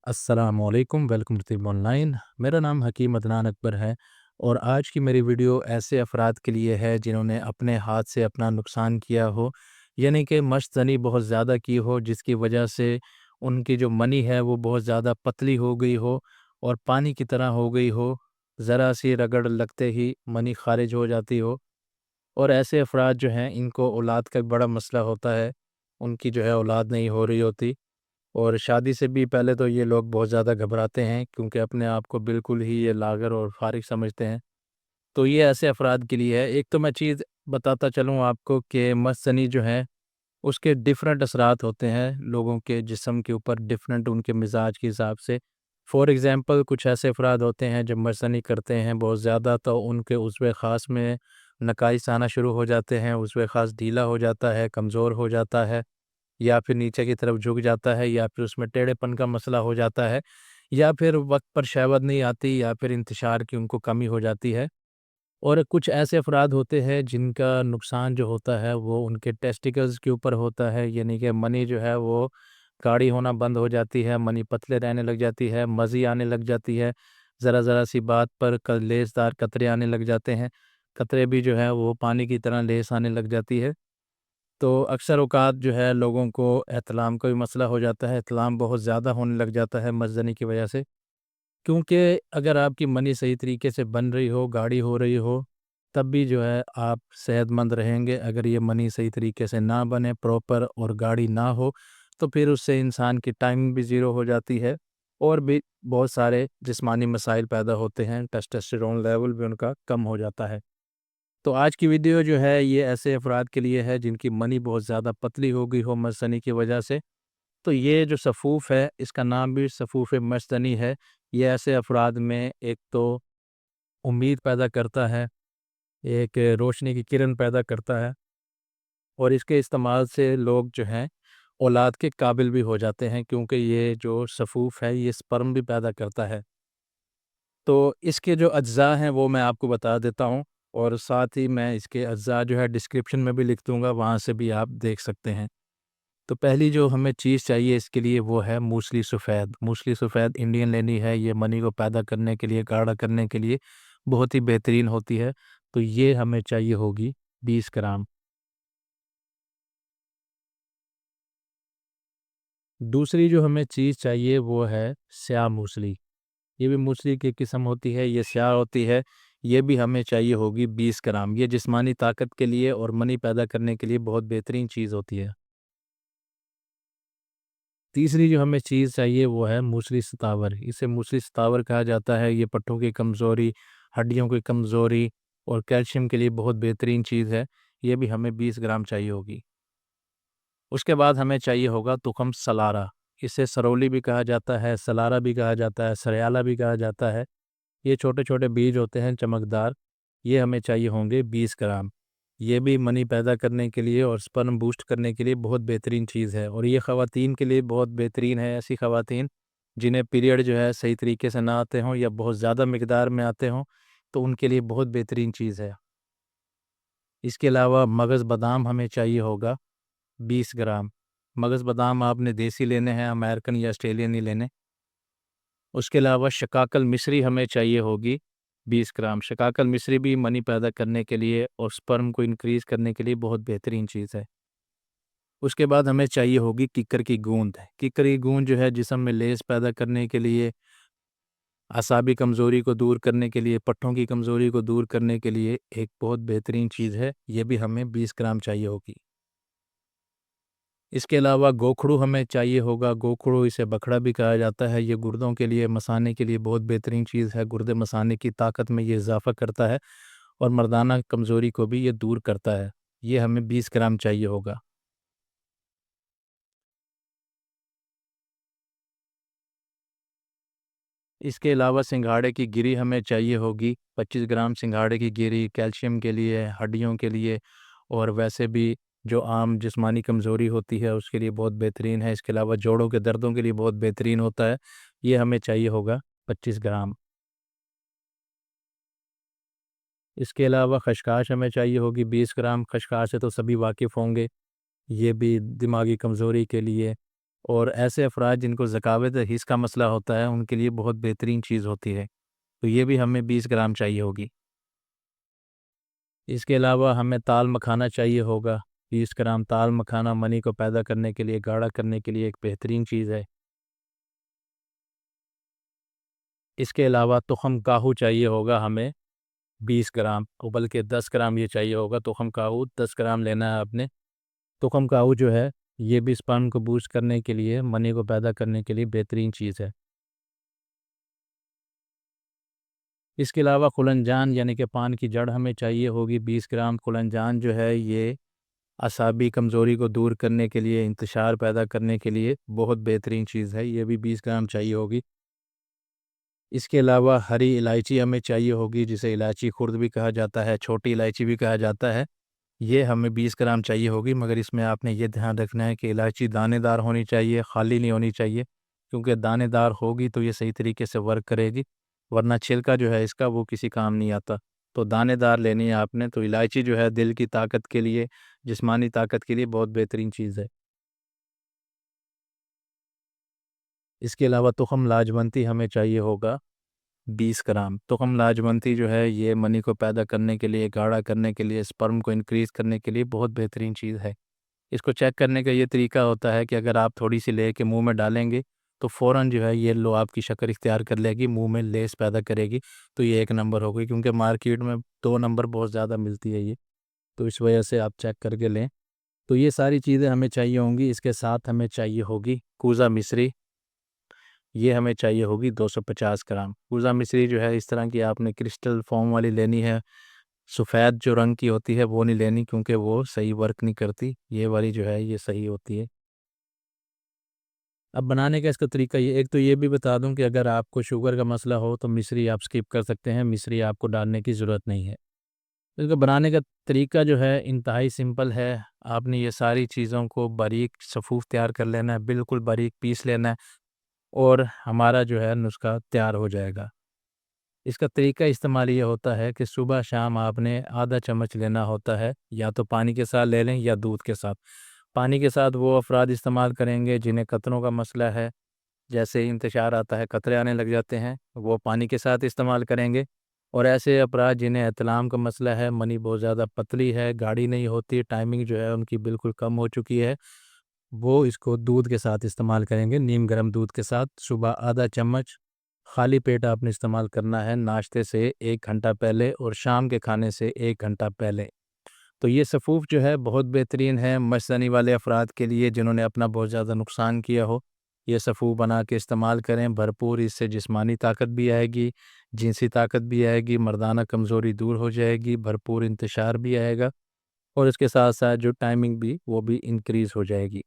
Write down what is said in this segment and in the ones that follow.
अस्सलामुअलैकुम, welcome to तिब online. मेरा नाम हकीम अदनान अकबर है और आज की मेरी वीडियो ऐसे अफराद के लिए है जिन्होंने अपने हाथ से अपना नुकसान किया हो, यानी कि मशतनी बहुत ज़्यादा की हो, जिसकी वजह से उनकी जो मनी है वो बहुत ज़्यादा पतली हो गई हो और पानी की तरह हो गई हो। ज़रा सी रगड़ लगते ही मनी खारिज हो जाती हो। और ऐसे अफराद जो हैं इनको औलाद का बड़ा मसला होता है, उनकी जो है औलाद नहीं हो रही होती। और शादी से भी पहले तो ये लोग बहुत ज़्यादा घबराते हैं क्योंकि अपने आप को बिल्कुल ही ये लागर और फारिग समझते हैं। तो ये ऐसे अफराद के लिए है। एक तो मैं चीज़ बताता चलूँ आपको कि मसनी जो है उसके डिफरेंट असरात होते हैं लोगों के जिस्म के ऊपर, डिफरेंट उनके मिजाज के हिसाब से। फॉर एग्ज़ाम्पल कुछ ऐसे अफराद होते हैं जब मसनी करते हैं बहुत ज़्यादा तो उनके उज़्व ख़ास में नकाइस आना शुरू हो जाते हैं, उज़्व ख़ास ढीला हो जाता है, कमज़ोर हो जाता है, या फिर नीचे की तरफ झुक जाता है, या फिर उसमें टेढ़ेपन का मसला हो जाता है, या फिर वक़्त पर शहवत नहीं आती, या फिर इंतशार की उनको कमी हो जाती है। और कुछ ऐसे अफ़राद होते हैं जिनका नुकसान जो होता है वो उनके टेस्टिकल्स के ऊपर होता है, यानी कि मनी जो है वो गाढ़ी होना बंद हो जाती है, मनी पतले रहने लग जाती है, मज़ी आने लग जाती है। ज़रा-ज़रा सी बात पर लेसदार कतरे आने लग जाते हैं। कतरे भी जो है वो पानी की तरह लेस आने लग जाती है। तो अक्सर औक़ात जो है लोगों को एहतिलाम का भी मसला हो जाता है, एहतिलाम बहुत ज़्यादा होने लग जाता है मज़दनी की वजह से। क्योंकि अगर आपकी मनी सही तरीके से बन रही हो, गाढ़ी हो रही हो, तब भी जो है आप सेहतमंद रहेंगे। अगर ये मनी सही तरीके से ना बने, प्रॉपर और गाढ़ी ना हो, तो फिर उससे इंसान की टाइमिंग भी ज़ीरो हो जाती है और भी बहुत सारे जिस्मानी मसाइल पैदा होते हैं, टेस्टोस्टेरोन लेवल भी उनका कम हो जाता है। तो आज की वीडियो जो है ये ऐसे अफराद के लिए है जिनकी मनी बहुत ज़्यादा पतली हो गई हो मसनी की वजह से। तो ये जो सफ़ूफ़ है इसका नाम भी सफ़ूफ़ मसतनी है। ये ऐसे अफराद में एक तो उम्मीद पैदा करता है, एक रोशनी की किरण पैदा करता है और इसके इस्तेमाल से लोग जो हैं औलाद के काबिल भी हो जाते हैं, क्योंकि ये जो सफ़ूफ़ है ये स्पर्म भी पैदा करता है। तो इसके जो अज्ज़ा हैं वो मैं आपको बता देता हूँ और साथ ही मैं इसके अज्ज़ा जो है डिस्क्रिप्शन में भी लिख दूँगा, वहाँ से भी आप देख सकते हैं। तो पहली जो हमें चीज़ चाहिए इसके लिए वो है मूसली सफ़ेद। मूसली सफ़ेद इंडियन लेनी है, ये मनी को पैदा करने के लिए, गाढ़ा करने के लिए बहुत ही बेहतरीन होती है। तो ये हमें चाहिए होगी 20 ग्राम। दूसरी जो हमें चीज़ चाहिए वो है स्याह मूसली। ये भी मूसली की किस्म होती है, ये स्याह होती है। ये भी हमें चाहिए होगी 20 ग्राम। ये जिस्मानी ताकत के लिए और मनी पैदा करने के लिए बहुत बेहतरीन चीज़ होती है। तीसरी जो हमें चीज़ चाहिए वो है मूसली सतावर। इसे मूसली सतावर कहा जाता है। ये पट्टों की कमज़ोरी, हड्डियों की कमज़ोरी और कैल्शियम के लिए बहुत बेहतरीन चीज़ है। ये भी हमें 20 ग्राम चाहिए होगी। उसके बाद हमें चाहिए होगा तुख़म सलारा। इसे सरौली भी कहा जाता है, सलारा भी कहा जाता है, सरेयाला भी कहा जाता है। ये छोटे-छोटे बीज होते हैं चमकदार। ये हमें चाहिए होंगे 20 ग्राम। ये भी मनी पैदा करने के लिए और स्पर्म बूस्ट करने के लिए बहुत बेहतरीन चीज़ है और ये ख़वातीन के लिए बहुत बेहतरीन है। ऐसी ख़वातीन जिन्हें पीरियड जो है सही तरीके से ना आते हों या बहुत ज़्यादा मिक़दार में आते हों, तो उनके लिए बहुत बेहतरीन चीज़ है। इसके अलावा मगज़ बादाम हमें चाहिए होगा 20 ग्राम। मगज़ बादाम आपने देसी लेने हैं, अमेरिकन या ऑस्ट्रेलियन नहीं लेने। उसके अलावा शकाकल मिश्री हमें चाहिए होगी 20 ग्राम। शकाकल मिश्री भी मनी पैदा करने के लिए और स्पर्म को इंक्रीज़ करने के लिए बहुत बेहतरीन चीज़ है। उसके बाद हमें चाहिए होगी किक्कर की गूँद। किक्कर की गूँद जो है जिस्म में लेज़ पैदा करने के लिए, असाबी कमज़ोरी को दूर करने के लिए, पट्टों की कमज़ोरी को दूर करने के लिए एक बहुत बेहतरीन चीज़ है। ये भी हमें 20 ग्राम चाहिए होगी। इसके अलावा गोखरू हमें चाहिए होगा। गोखरू, इसे बखड़ा भी कहा जाता है। ये गुर्दों के लिए, मसाने के लिए बहुत बेहतरीन चीज़ है। गुर्दे मसाने की ताकत में ये इज़ाफ़ा करता है और मर्दाना कमज़ोरी को भी ये दूर करता है। ये हमें 20 ग्राम चाहिए होगा। इसके अलावा सिंघाड़े की गिरी हमें चाहिए होगी 25 ग्राम। सिंघाड़े की गिरी कैल्शियम के लिए, हड्डियों के लिए और वैसे भी जो आम जिस्मानी कमज़ोरी होती है उसके लिए बहुत बेहतरीन है। इसके अलावा जोड़ों के दर्दों के लिए बहुत बेहतरीन होता है। ये हमें चाहिए होगा 25 ग्राम। इसके अलावा खशखाश हमें चाहिए होगी 20 ग्राम। खशखाश से तो सभी वाकिफ़ होंगे। ये भी दिमागी कमज़ोरी के लिए और ऐसे अफराद जिनको ज़कावत हिस्स का मसला होता है उनके लिए बहुत बेहतरीन चीज़ होती है। तो ये भी हमें 20 ग्राम चाहिए होगी। इसके अलावा हमें ताल मखाना चाहिए होगा। 20 ग्राम ताल मखाना मनी को पैदा करने के लिए, गाढ़ा करने के लिए एक बेहतरीन चीज़ है। इसके अलावा तुख़म काहू चाहिए होगा हमें 20 ग्राम, बल्कि 10 ग्राम ये चाहिए होगा। तुख़म काहू 10 ग्राम लेना है आपने। तुख़म काहू जो है ये भी स्पर्म को बूस्ट करने के लिए, मनी को पैदा करने के लिए बेहतरीन चीज़ है। इसके अलावा खुलनजान यानी कि पान की जड़ हमें चाहिए होगी 20 ग्राम। खुलनजान जो है ये असाबी कमज़ोरी को दूर करने के लिए, इंतशार पैदा करने के लिए बहुत बेहतरीन चीज़ है। ये भी 20 ग्राम चाहिए होगी। इसके अलावा हरी इलायची हमें चाहिए होगी, जिसे इलायची खुर्द भी कहा जाता है, छोटी इलायची भी कहा जाता है। ये हमें 20 ग्राम चाहिए होगी, मगर इसमें आपने ये ध्यान रखना है कि इलायची दानेदार होनी चाहिए, खाली नहीं होनी चाहिए, क्योंकि दानेदार होगी तो ये सही तरीके से वर्क करेगी, वरना छिलका जो है इसका वो किसी काम नहीं आता। तो दानेदार लेनी है आपने। तो इलायची जो है दिल की ताकत के लिए, जिस्मानी ताकत के लिए बहुत बेहतरीन चीज़ है। इसके अलावा तुख़म लाजवंती हमें चाहिए होगा 20 ग्राम। तुख़म लाजवंती जो है ये मनी को पैदा करने के लिए, गाढ़ा करने के लिए, स्पर्म को इंक्रीज़ करने के लिए बहुत बेहतरीन चीज़ है। इसको चेक करने का ये तरीका होता है कि अगर आप थोड़ी-सी लेके मुँह में डालेंगे, तो फ़ौरन जो है ये लो आपकी शक्ल इख्तियार कर लेगी, मुँह में लेस पैदा करेगी, तो ये 1 नंबर हो गई, क्योंकि मार्केट में 2 नंबर बहुत ज़्यादा मिलती है ये, तो इस वजह से आप चेक करके लें। तो ये सारी चीज़ें हमें चाहिए होंगी। इसके साथ हमें चाहिए होगी कूज़ा मिश्री, ये हमें चाहिए होगी 250 ग्राम। कूज़ा मिश्री जो है इस तरह की आपने क्रिस्टल फ़ॉर्म वाली लेनी है, सफ़ेद जो रंग की होती है वो नहीं लेनी, क्योंकि वो सही वर्क नहीं करती, ये वाली जो है ये सही होती है। अब बनाने का इसका तरीका ये, एक तो ये भी बता दूं कि अगर आपको शुगर का मसला हो तो मिश्री आप स्किप कर सकते हैं, मिश्री आपको डालने की ज़रूरत नहीं है। तो इसको बनाने का तरीका जो है इंतहाई सिंपल है। आपने ये सारी चीज़ों को बारीक सफ़ूफ़ तैयार कर लेना है, बिल्कुल बारीक पीस लेना है, और हमारा जो है नुस्खा तैयार हो जाएगा। इसका तरीका इस्तेमाल ये होता है कि सुबह शाम आपने आधा चम्मच लेना होता है, या तो पानी के साथ ले लें या दूध के साथ। पानी के साथ वो अफराद इस्तेमाल करेंगे जिन्हें कतरों का मसला है, जैसे ही इंतशार आता है कतरे आने लग जाते हैं, वो पानी के साथ इस्तेमाल करेंगे। और ऐसे अफराद जिन्हें एहतलाम का मसला है, मनी बहुत ज़्यादा पतली है, गाढ़ी नहीं होती, टाइमिंग जो है उनकी बिल्कुल कम हो चुकी है, वो इसको दूध के साथ इस्तेमाल करेंगे, नीम गर्म दूध के साथ। सुबह आधा चम्मच खाली पेट आपने इस्तेमाल करना है, नाश्ते से 1 घंटा पहले और शाम के खाने से 1 घंटा पहले। तो ये सफ़ूफ़ जो है बहुत बेहतरीन है मस्तनी वाले अफराद के लिए, जिन्होंने अपना बहुत ज़्यादा नुकसान किया हो। ये सफ़ूफ़ बना के इस्तेमाल करें भरपूर, इससे जिस्मानी ताकत भी आएगी, जिनसी ताकत भी आएगी, मर्दाना कमज़ोरी दूर हो जाएगी, भरपूर इंतशार भी आएगा, और इसके साथ-साथ जो टाइमिंग भी वो भी इंक्रीज़ हो जाएगी।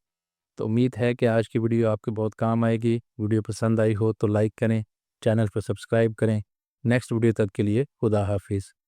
तो उम्मीद है कि आज की वीडियो आपके बहुत काम आएगी। वीडियो पसंद आई हो तो लाइक करें, चैनल को सब्सक्राइब करें। नेक्स्ट वीडियो तक के लिए खुदा हाफ़िज़।